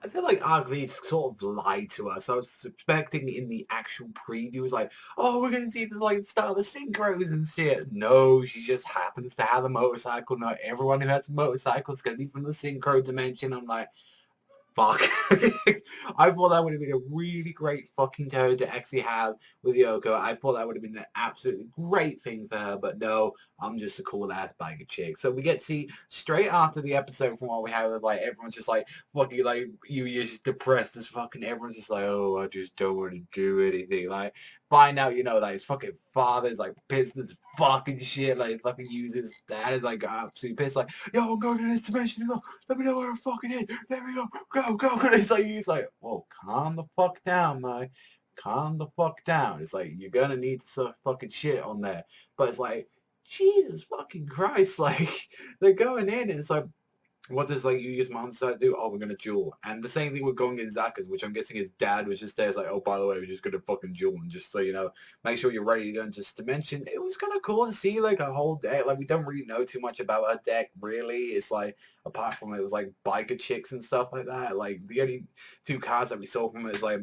I feel like Ugly sort of lied to us. I was expecting in the actual preview, it was like, oh, we're going to see the like start of the synchros and shit. No, she just happens to have a motorcycle. Not everyone who has a motorcycle is going to be from the synchro dimension. I'm like, fuck. I thought that would have been a really great fucking turn to actually have with Yoko. I thought that would have been an absolutely great thing for her, but no, I'm just a cool ass biker chick. So we get to see straight after the episode from what we have, like everyone's just like fucking like Yuya's just depressed as fucking. Everyone's just like, oh, I just don't want to do anything. Like find out, that his fucking father's like pissed as fucking shit. Like fucking uses dad is like absolutely pissed. Like, yo, go to this dimension. Let me know where I fucking is. Let me know. Go. And he's like, whoa, calm the fuck down, man. Calm the fuck down. It's like, you're gonna need to surf fucking shit on there. But it's like, Jesus fucking Christ. Like, they're going in and it's like, what does like Yuya's mom decide to do? Oh, we're gonna duel. And the same thing with Gon and Zaka's, which I'm guessing his dad was just there. It's like, oh, by the way, we're just gonna fucking duel, and just so you know, make sure you're ready to go into this dimension. It was kind of cool to see like a whole deck. Like we don't really know too much about her deck, really. It's like apart from it was like biker chicks and stuff like that. Like the only two cards that we saw from it is like,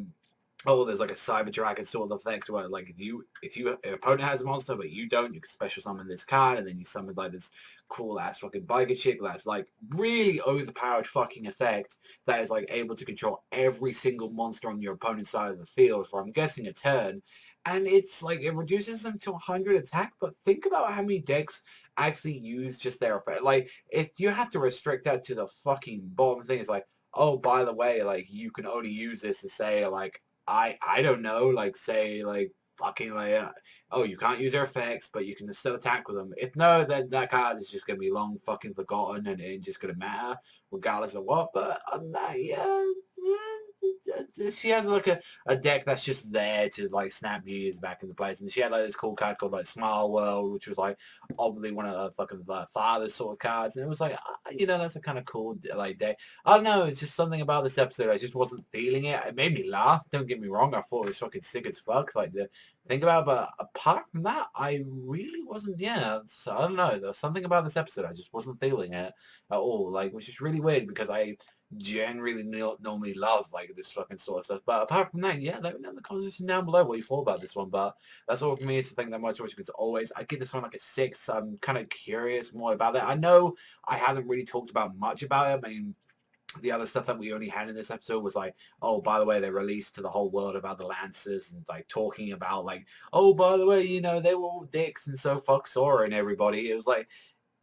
oh, there's like a cyber dragon sort of effect where like if your opponent has a monster but you don't, you can special summon this card and then you summon like this cool ass fucking biker chick that's like really overpowered fucking effect that is like able to control every single monster on your opponent's side of the field for I'm guessing a turn. And it's like it reduces them to 100 attack, but think about how many decks actually use just their effect. Like if you have to restrict that to the fucking bottom thing, it's like, oh, by the way, like you can only use this to say like I don't know, like say like fucking like oh you can't use their effects, but you can still attack with them. If no, then that card is just gonna be long fucking forgotten and it ain't just gonna matter regardless of what. But she has like a deck that's just there to like snap years back into place, and she had like this cool card called like Smile World, which was like obviously one of the fucking father's sort of cards, and it was like that's a kind of cool like deck. I don't know, it's just something about this episode. I just wasn't feeling it. It made me laugh. Don't get me wrong. I thought it was fucking sick as fuck. Like to think about, but apart from that, I really wasn't. Yeah, so I don't know. There was something about this episode. I just wasn't feeling it at all. Like, which is really weird because I generally normally love like this fucking sort of stuff. But apart from that, yeah, let me know in the conversation down below what you thought about this one. But that's all for me. It's the thing that much because always I give this one like a 6. I'm kind of curious more about it. I know I haven't really talked about much about it. I mean, the other stuff that we only had in this episode was like, oh, by the way, they released to the whole world about the Lancers and like talking about like, oh, by the way, they were all dicks and so fuck Sora and everybody. It was like,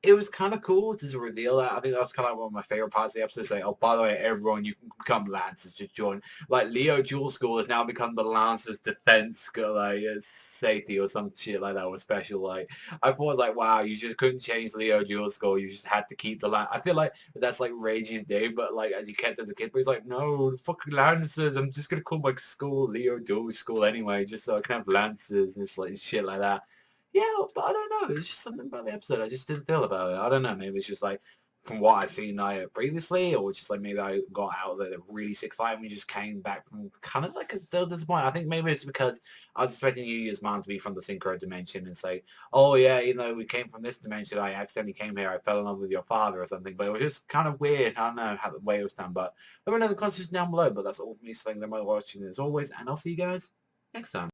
it was kind of cool to reveal that. I think that was kind of like one of my favorite parts of the episode. Say, oh, by the way, everyone, you can become Lancers. Just join. Like Leo Jewel School has now become the Lancers Defense School, like safety or some shit like that, or special. Like I thought, it was like, wow, you just couldn't change Leo Jewel School. You just had to keep the I feel like that's like Reggie's name, but like as you kept as a kid, but he's like, no, fucking Lancers. I'm just gonna call my school Leo Jewel School anyway, just so I can have Lancers and like shit like that. Yeah, but I don't know. It's just something about the episode I just didn't feel about it. I don't know. Maybe it's just like from what I've seen previously, or just like maybe I got out of it a really sick fight and we just came back from kind of like a little disappointed. I think maybe it's because I was expecting Yuya's mom to be from the synchro dimension and say, oh yeah, we came from this dimension. I accidentally came here. I fell in love with your father or something. But it was just kind of weird. I don't know how the way it was done. But let me know in the comments down below. But that's all for me saying that I'm watching as always. And I'll see you guys next time.